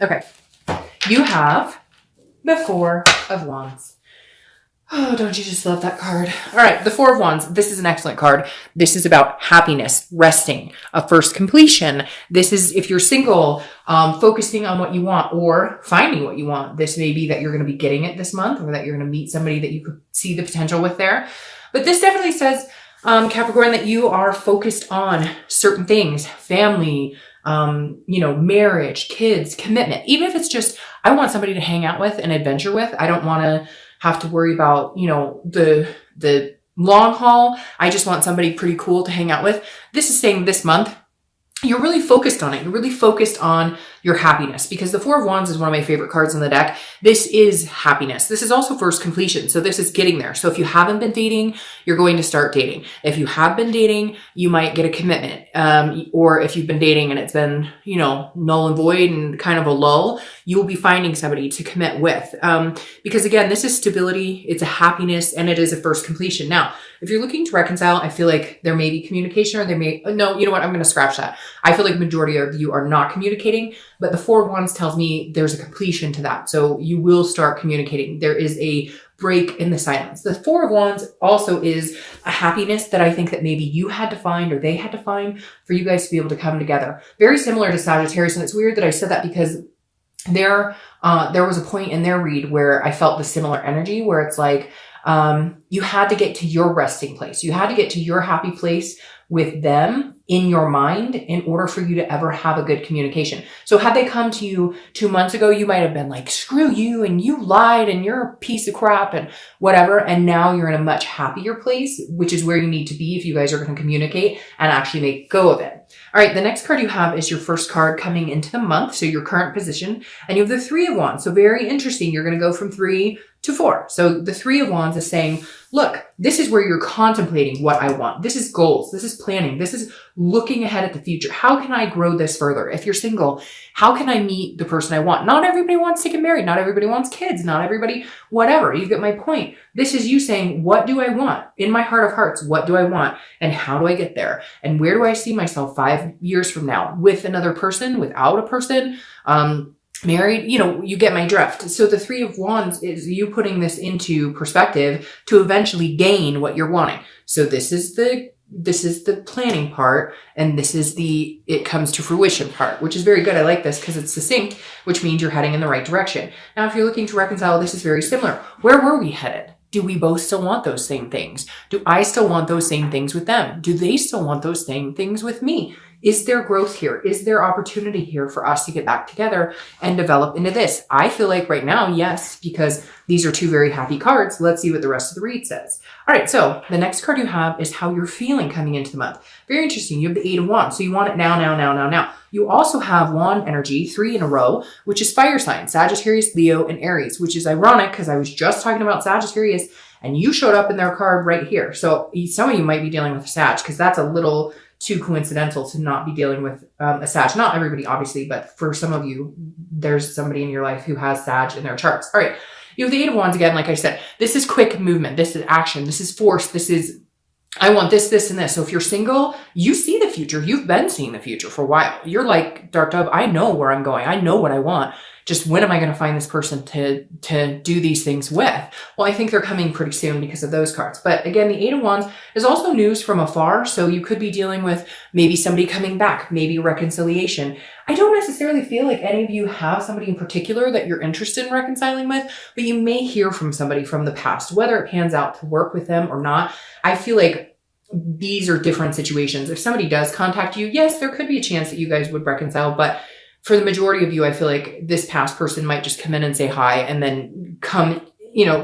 Okay. You have the Four of Wands. Oh, don't you just love that card? All right, the Four of Wands. This is an excellent card. This is about happiness, resting, a first completion. This is, if you're single, focusing on what you want or finding what you want. This may be that you're going to be getting it this month, or that you're going to meet somebody that you could see the potential with there. But this definitely says, Capricorn, that you are focused on certain things, family, marriage, kids, commitment. Even if it's just, I want somebody to hang out with and adventure with. I don't want to have to worry about, the long haul. I just want somebody pretty cool to hang out with. This is saying this month, you're really focused on it. You're really focused on your happiness, because the Four of Wands is one of my favorite cards in the deck. This is happiness. This is also first completion. So this is getting there. So if you haven't been dating, you're going to start dating. If you have been dating, you might get a commitment. Or if you've been dating and it's been, null and void and kind of a lull, you will be finding somebody to commit with. Because again, this is stability, it's a happiness, and it is a first completion. Now, if you're looking to reconcile, I feel like there may be communication, or no, you know what? I'm going to scratch that. I feel like majority of you are not communicating, but the Four of Wands tells me there's a completion to that. So you will start communicating. There is a break in the silence. The Four of Wands also is a happiness that I think that maybe you had to find, or they had to find, for you guys to be able to come together. Very similar to Sagittarius. And it's weird that I said that, because there was a point in their read where I felt the similar energy, where it's like, you had to get to your resting place. You had to get to your happy place with them in your mind in order for you to ever have a good communication. So had they come to you 2 months ago, you might have been like, screw you, and you lied, and you're a piece of crap, and whatever. And now you're in a much happier place, which is where you need to be if you guys are going to communicate and actually make go of it. All right, the next card you have is your first card coming into the month. So your current position, and you have the Three of Wands. So very interesting. You're going to go from 3 to 4. So the Three of Wands is saying, look, this is where you're contemplating what I want. This is goals. This is planning. This is looking ahead at the future. How can I grow this further? If you're single, how can I meet the person I want? Not everybody wants to get married. Not everybody wants kids. Not everybody, whatever. You get my point. This is you saying, what do I want? In my heart of hearts, what do I want? And how do I get there? And where do I see myself 5 years from now? With another person, without a person, married, you get my drift. So the Three of Wands is you putting this into perspective to eventually gain what you're wanting. So this is the planning part, and this is the it comes to fruition part, which is very good. I like this because it's succinct, which means you're heading in the right direction. Now, if you're looking to reconcile, this is very similar. Where were we headed? Do we both still want those same things? Do I still want those same things with them? Do they still want those same things with me? Is there growth here? Is there opportunity here for us to get back together and develop into this? I feel like right now, yes, because these are two very happy cards. Let's see what the rest of the read says. All right, so the next card you have is how you're feeling coming into the month. Very interesting. You have the Eight of Wands. So you want it now, now, now, now, now. You also have wand energy, 3 in a row, which is fire signs, Sagittarius, Leo, and Aries, which is ironic because I was just talking about Sagittarius and you showed up in their card right here. So some of you might be dealing with a Sag, because that's a little too coincidental to not be dealing with a Sag. Not everybody, obviously, but for some of you, there's somebody in your life who has Sag in their charts. All right. You have the Eight of Wands again. Like I said, this is quick movement. This is action. This is force. This is, I want this, this, and this. So if you're single, you see the future. You've been seeing the future for a while. You're like, Dark Dove, I know where I'm going. I know what I want. Just when am I going to find this person to do these things with? Well, I think they're coming pretty soon because of those cards. But again, the Eight of Wands is also news from afar. So you could be dealing with maybe somebody coming back, maybe reconciliation. I don't necessarily feel like any of you have somebody in particular that you're interested in reconciling with, but you may hear from somebody from the past, whether it pans out to work with them or not. I feel like these are different situations. If somebody does contact you, yes, there could be a chance that you guys would reconcile, but for the majority of you, I feel like this past person might just come in and say hi and then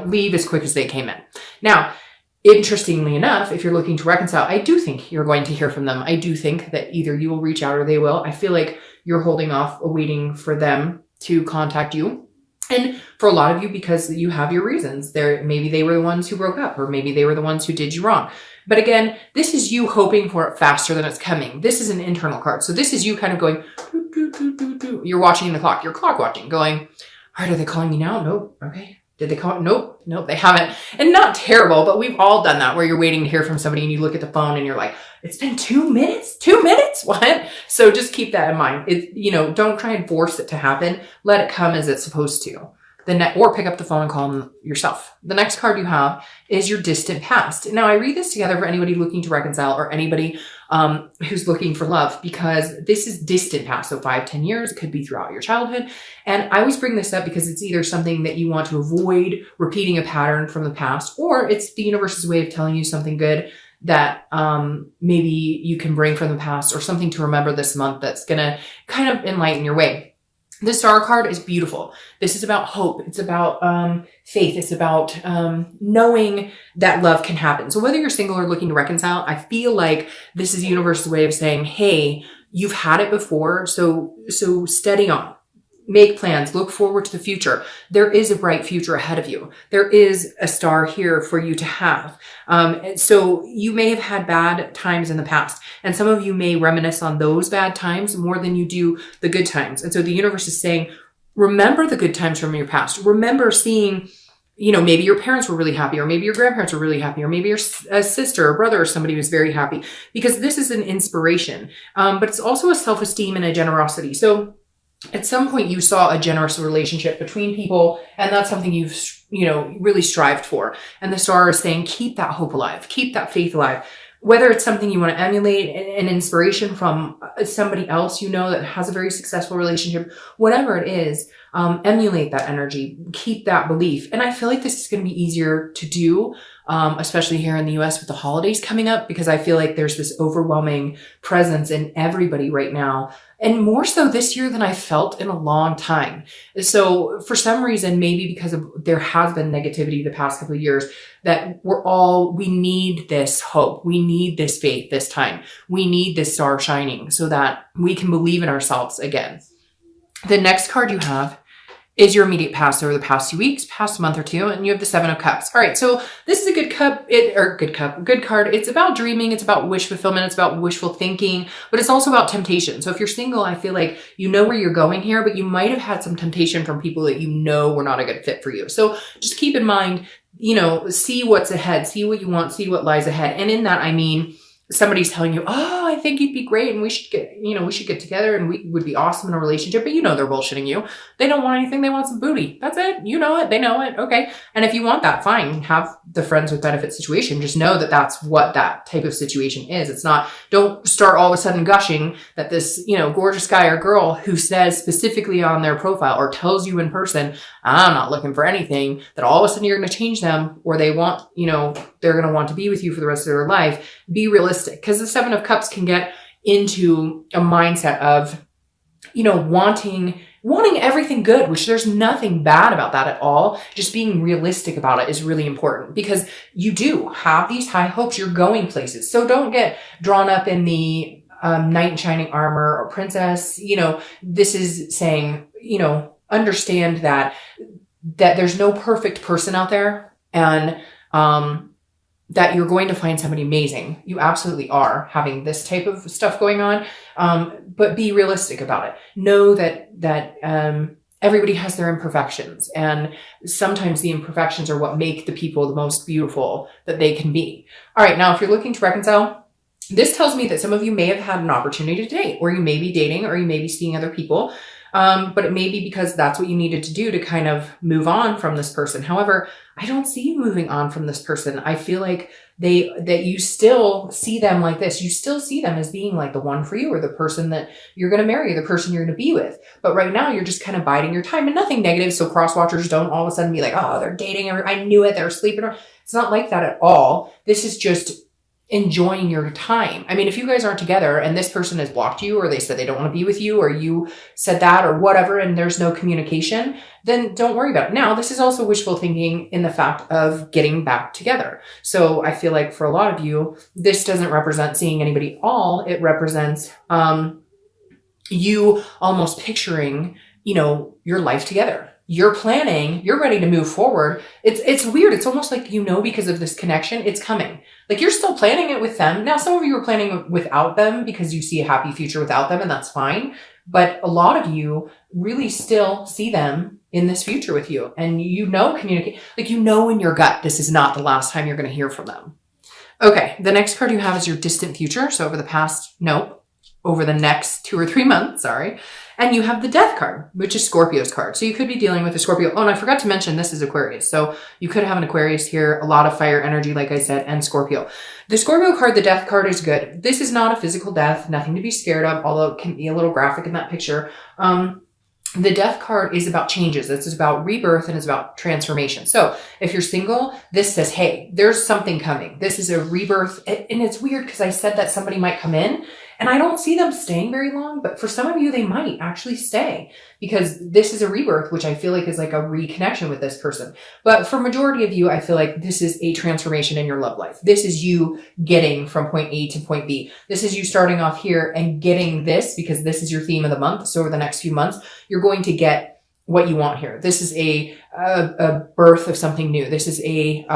leave as quick as they came in. Now, interestingly enough, if you're looking to reconcile, I do think you're going to hear from them. I do think that either you will reach out or they will. I feel like you're holding off, waiting for them to contact you. And for a lot of you, because you have your reasons, maybe they were the ones who broke up, or maybe they were the ones who did you wrong. But again, this is you hoping for it faster than it's coming. This is an internal card. So this is you kind of going, doo, doo, doo, doo, doo. You're watching the clock. You're clock watching, going, all right, are they calling me now? Nope. Okay. Did they call? Nope. Nope, they haven't. And not terrible, but we've all done that, where you're waiting to hear from somebody and you look at the phone and you're like, It's been 2 minutes? 2 minutes? What? So just keep that in mind. Don't try and force it to happen. Let it come as it's supposed to. Or pick up the phone and call them yourself. The next card you have is your distant past. Now, I read this together for anybody looking to reconcile or anybody who's looking for love, because this is distant past. So 5-10 years, it could be throughout your childhood. And I always bring this up because it's either something that you want to avoid repeating a pattern from the past, or it's the universe's way of telling you something good that maybe you can bring from the past, or something to remember this month that's going to kind of enlighten your way. The Star card is beautiful. This is about hope. It's about faith. It's about knowing that love can happen. So whether you're single or looking to reconcile, I feel like this is the universe's way of saying, hey, you've had it before, so steady on. Make plans, look forward to the future. There is a bright future ahead of you. There is a star here for you to have. So you may have had bad times in the past, and some of you may reminisce on those bad times more than you do the good times. And so the universe is saying, remember the good times from your past. Remember seeing, maybe your parents were really happy, or maybe your grandparents were really happy, or maybe your sister or brother or somebody was very happy, because this is an inspiration. But it's also a self-esteem and a generosity. So at some point you saw a generous relationship between people, and that's something you've, really strived for. And the star is saying, keep that hope alive, keep that faith alive. Whether it's something you want to emulate, an inspiration from somebody else that has a very successful relationship, whatever it is, emulate that energy, keep that belief. And I feel like this is going to be easier to do, especially here in the US with the holidays coming up, because I feel like there's this overwhelming presence in everybody right now, and more so this year than I felt in a long time. So for some reason, maybe because there has been negativity the past couple of years, that we need this hope. We need this faith this time. We need this star shining so that we can believe in ourselves again. The next card you have is your immediate past over the past 2 weeks, past month or two, and you have the 7 of Cups. All right, so this is a good card. It's about dreaming, it's about wish fulfillment, it's about wishful thinking, but it's also about temptation. So if you're single, I feel like you know where you're going here, but you might have had some temptation from people that were not a good fit for you. So just keep in mind, see what's ahead, see what you want, see what lies ahead. And in that, I mean, somebody's telling you, oh, I think you'd be great, and we should get together, and we would be awesome in a relationship, but they're bullshitting you. They don't want anything. They want some booty. That's it. You know it. They know it. Okay. And if you want that, fine. Have the friends with benefits situation. Just know that that's what that type of situation is. It's not, don't start all of a sudden gushing that this, gorgeous guy or girl who says specifically on their profile or tells you in person, I'm not looking for anything, that all of a sudden you're going to change them, or they want, they're going to want to be with you for the rest of their life. Be realistic, because the 7 of Cups can get into a mindset of, wanting everything good, which there's nothing bad about that at all. Just being realistic about it is really important, because you do have these high hopes. You're going places. So don't get drawn up in the knight in shining armor or princess. This is saying, understand that there's no perfect person out there, and that you're going to find somebody amazing. You absolutely are having this type of stuff going on. But be realistic about it. Know that everybody has their imperfections, and sometimes the imperfections are what make the people the most beautiful that they can be. All right. Now, if you're looking to reconcile, this tells me that some of you may have had an opportunity to date, or you may be dating, or you may be seeing other people. But it may be because that's what you needed to do to kind of move on from this person. However, I don't see you moving on from this person. I feel like that you still see them like this. You still see them as being like the one for you, or the person that you're going to marry, or the person you're going to be with. But right now you're just kind of biding your time, and nothing negative. So cross watchers don't all of a sudden be like, oh, they're dating. I knew it. They're sleeping. It's not like that at all. This is just enjoying your time. I mean, if you guys aren't together and this person has blocked you, or they said they don't want to be with you, or you said that, or whatever, and there's no communication, then don't worry about it. Now, this is also wishful thinking in the fact of getting back together. So I feel like for a lot of you, this doesn't represent seeing anybody at all. It represents you almost picturing, your life together. You're planning, you're ready to move forward. It's weird. It's almost like, because of this connection, it's coming. Like, you're still planning it with them. Now, some of you are planning without them because you see a happy future without them, and that's fine. But a lot of you really still see them in this future with you, and communicate, like, in your gut, this is not the last time you're going to hear from them. Okay, the next card you have is your distant future. So over the next 2 or 3 months, sorry. And you have the death card, which is Scorpio's card. So you could be dealing with a Scorpio. Oh, and I forgot to mention this is Aquarius. So you could have an Aquarius here, a lot of fire energy, like I said, and Scorpio. The Scorpio card, the death card, is good. This is not a physical death, nothing to be scared of, although it can be a little graphic in that picture. The death card is about changes. This is about rebirth and it's about transformation. So if you're single, this says, hey, there's something coming. This is a rebirth. And it's weird because I said that somebody might come in and I don't see them staying very long, but for some of you, they might actually stay because this is a rebirth, which I feel like is like a reconnection with this person. But for majority of you, I feel like this is a transformation in your love life. This is you getting from point A to point B. This is you starting off here and getting this because this is your theme of the month. So over the next few months, you're going to get what you want here. This is a birth of something new. This is a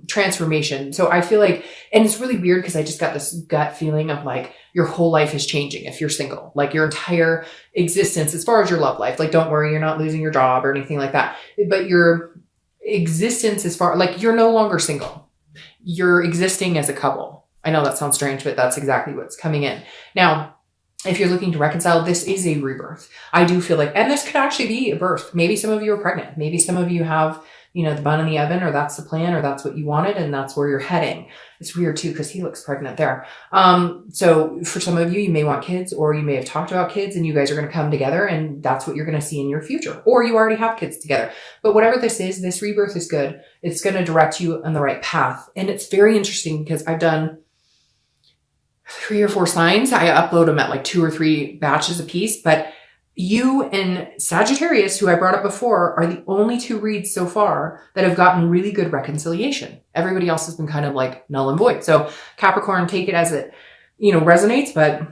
transformation. So I feel like, and it's really weird because I just got this gut feeling of like your whole life is changing if you're single, like your entire existence as far as your love life. Like, don't worry, you're not losing your job or anything like that. But your existence as far, like you're no longer single. You're existing as a couple. I know that sounds strange, but that's exactly what's coming in. Now, if you're looking to reconcile, this is a rebirth. I do feel like, and this could actually be a birth. Maybe some of you are pregnant. Maybe some of you have, the bun in the oven, or that's the plan, or that's what you wanted, and that's where you're heading. It's weird too, because he looks pregnant there. So for some of you, you may want kids, or you may have talked about kids, and you guys are going to come together, and that's what you're going to see in your future. Or you already have kids together. But whatever this is, this rebirth is good. It's going to direct you on the right path. And it's very interesting because I've done 3 or 4 signs. I upload them at like 2 or 3 batches a piece, but you and Sagittarius, who I brought up before, are the only 2 reads so far that have gotten really good reconciliation. Everybody else has been kind of like null and void. So Capricorn, take it as it, resonates, but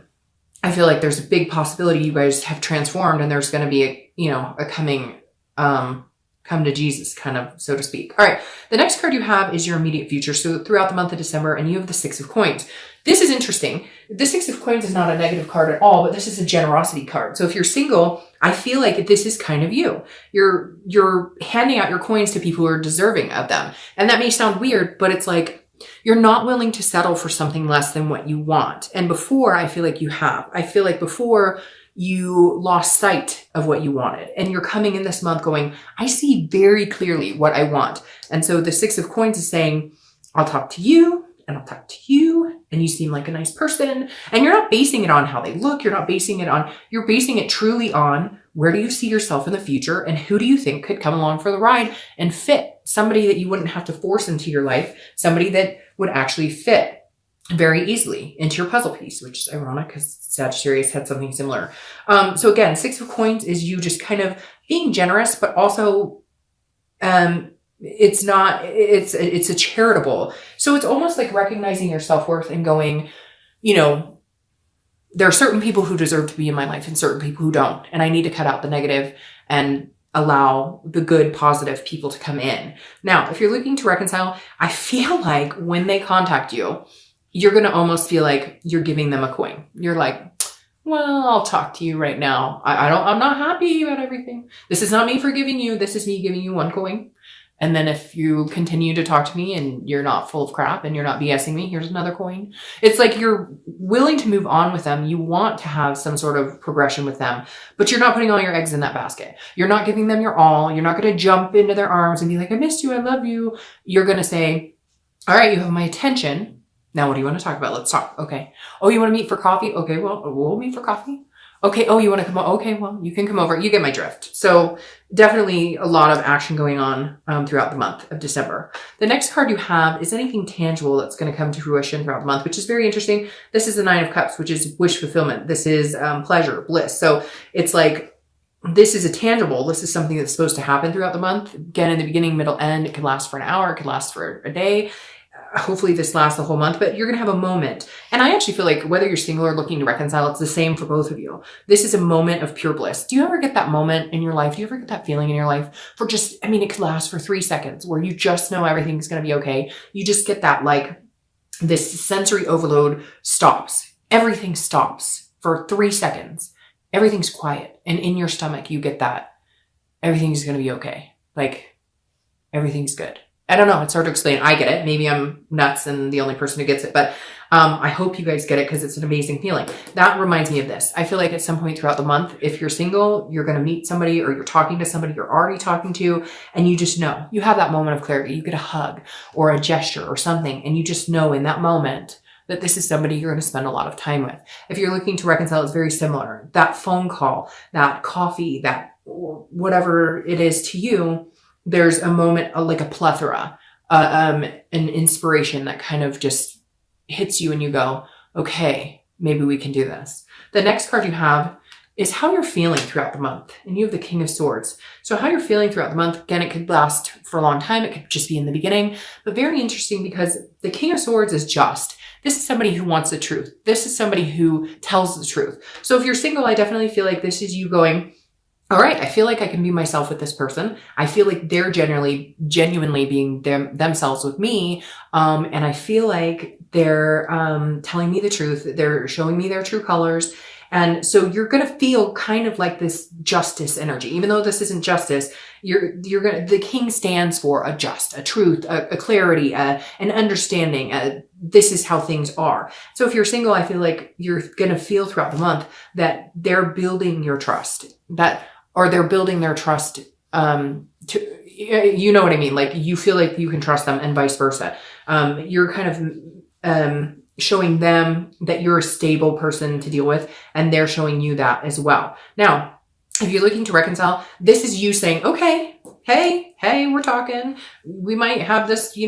I feel like there's a big possibility you guys have transformed and there's going to be a coming, come to Jesus, kind of, so to speak. All right. The next card you have is your immediate future. So throughout the month of December, and you have the 6 of Coins. This is interesting. The 6 of Coins is not a negative card at all, but this is a generosity card. So if you're single, I feel like this is kind of you. You're handing out your coins to people who are deserving of them. And that may sound weird, but it's like, you're not willing to settle for something less than what you want. And before, I feel like you have. I feel like before, you lost sight of what you wanted. And you're coming in this month going, I see very clearly what I want. And so the 6 of Coins is saying, I'll talk to you and I'll talk to you. And you seem like a nice person. And you're not basing it on how they look. You're basing it truly on where do you see yourself in the future? And who do you think could come along for the ride and fit? Somebody that you wouldn't have to force into your life. Somebody that would actually fit very easily into your puzzle piece, which is ironic because Sagittarius had something similar. So again, 6 of Coins is you just kind of being generous, but also, it's a charitable. So it's almost like recognizing your self-worth and going, there are certain people who deserve to be in my life and certain people who don't. And I need to cut out the negative and allow the good, positive people to come in. Now, if you're looking to reconcile, I feel like when they contact you, you're going to almost feel like you're giving them a coin. You're like, well, I'll talk to you right now. I'm not happy about everything. This is not me forgiving you. This is me giving you 1 coin. And then if you continue to talk to me and you're not full of crap and you're not BSing me, here's another coin. It's like you're willing to move on with them. You want to have some sort of progression with them, but you're not putting all your eggs in that basket. You're not giving them your all. You're not going to jump into their arms and be like, I missed you. I love you. You're going to say, all right, you have my attention. Now, what do you want to talk about? Let's talk. Okay. Oh, you want to meet for coffee? Okay. Well, we'll meet for coffee. Okay. Oh, you want to come over? Okay. Well, you can come over. You get my drift. So definitely a lot of action going on throughout the month of December. The next card you have is anything tangible that's going to come to fruition throughout the month, which is very interesting. This is the 9 of Cups, which is wish fulfillment. This is pleasure, bliss. So it's like, this is a tangible. This is something that's supposed to happen throughout the month. Again, in the beginning, middle, end. It could last for an hour. It could last for a day. Hopefully this lasts the whole month, but you're going to have a moment. And I actually feel like whether you're single or looking to reconcile, it's the same for both of you. This is a moment of pure bliss. Do you ever get that moment in your life? Do you ever get that feeling in your life for just, it could last for 3 seconds where you just know everything's going to be okay. You just get that, like, this sensory overload stops. Everything stops for 3 seconds. Everything's quiet. And in your stomach, you get that everything's going to be okay. Like, everything's good. I don't know. It's hard to explain. I get it. Maybe I'm nuts and the only person who gets it, but I hope you guys get it because it's an amazing feeling. That reminds me of this. I feel like at some point throughout the month, if you're single, you're going to meet somebody or you're talking to somebody you're already talking to, and you just know, you have that moment of clarity. You get a hug or a gesture or something, and you just know in that moment that this is somebody you're going to spend a lot of time with. If you're looking to reconcile, it's very similar. That phone call, that coffee, that whatever it is to you, there's a moment, like a plethora, an inspiration that kind of just hits you and you go, okay, maybe we can do this. The next card you have is how you're feeling throughout the month. And you have the King of Swords. So how you're feeling throughout the month, again, it could last for a long time. It could just be in the beginning, but very interesting because the King of Swords is just. This is somebody who wants the truth. This is somebody who tells the truth. So if you're single, I definitely feel like this is you going, all right, I feel like I can be myself with this person. I feel like they're genuinely being themselves with me. And I feel like they're telling me the truth. They're showing me their true colors. And so you're going to feel kind of like this justice energy, even though this isn't justice. The king stands for a just, a truth, a clarity, an understanding. This is how things are. So if you're single, I feel like you're going to feel throughout the month that they're building your trust, or they're building their trust, you know what I mean? Like you feel like you can trust them and vice versa. You're kind of, showing them that you're a stable person to deal with, and they're showing you that as well. Now, if you're looking to reconcile, this is you saying, okay, hey, we're talking. We might have this,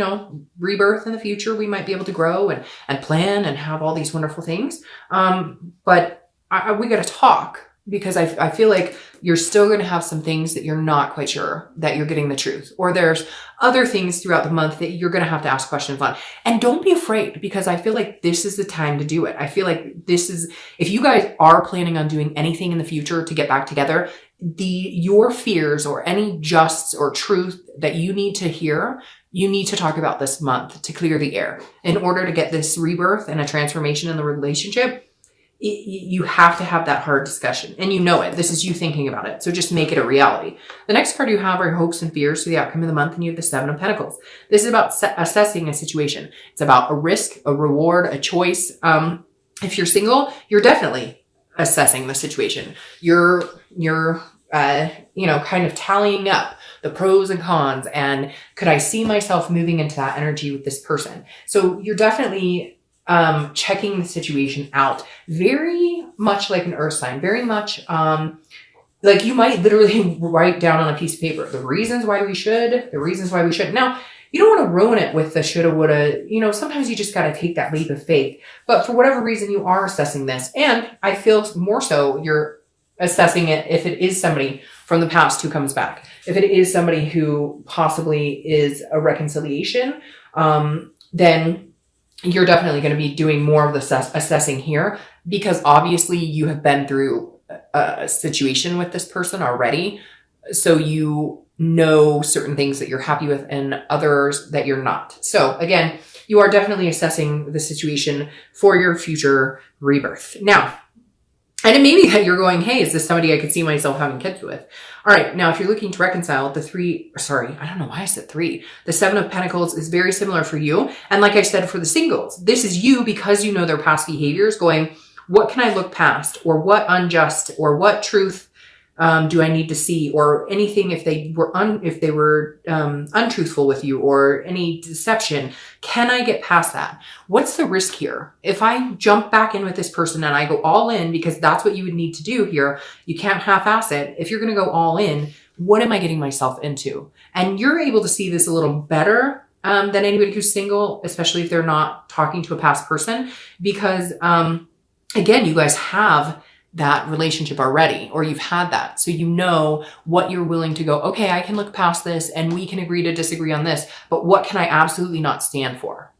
rebirth in the future. We might be able to grow and plan and have all these wonderful things. But we got to talk, because I feel like you're still going to have some things that you're not quite sure that you're getting the truth, or there's other things throughout the month that you're going to have to ask questions on. And don't be afraid, because I feel like this is the time to do it. I feel like if you guys are planning on doing anything in the future to get back together, your fears or any justs or truth that you need to hear, you need to talk about this month to clear the air in order to get this rebirth and a transformation in the relationship. You have to have that hard discussion, and you know it. This is you thinking about it. So just make it a reality. The next card you have are hopes and fears for the outcome of the month, and you have the Seven of Pentacles. This is about assessing a situation. It's about a risk, a reward, a choice. If you're single, you're definitely assessing the situation. You're kind of tallying up the pros and cons, and could I see myself moving into that energy with this person? So you're definitely checking the situation out, very much like an earth sign, very much, like you might literally write down on a piece of paper, the reasons why we should, the reasons why we shouldn't. Now, you don't want to ruin it with the shoulda, woulda, sometimes you just got to take that leap of faith, but for whatever reason, you are assessing this. And I feel more so you're assessing it if it is somebody from the past who comes back, if it is somebody who possibly is a reconciliation, then you're definitely going to be doing more of the assessing here, because obviously you have been through a situation with this person already. So you know certain things that you're happy with and others that you're not. So again, you are definitely assessing the situation for your future rebirth. Now, and it may be that you're going, hey, is this somebody I could see myself having kids with? All right. Now, if you're looking to reconcile, the Seven of Pentacles is very similar for you. And like I said, for the singles, this is you, because you know their past behaviors, going, what can I look past, or what unjust, or what truth do I need to see, or anything if they were untruthful with you, or any deception? Can I get past that? What's the risk here? If I jump back in with this person and I go all in, because that's what you would need to do here, you can't half-ass it. If you're going to go all in, what am I getting myself into? And you're able to see this a little better than anybody who's single, especially if they're not talking to a past person, because again, you guys have that relationship already, or you've had that. So you know what you're willing to go, okay, I can look past this and we can agree to disagree on this, but what can I absolutely not stand for?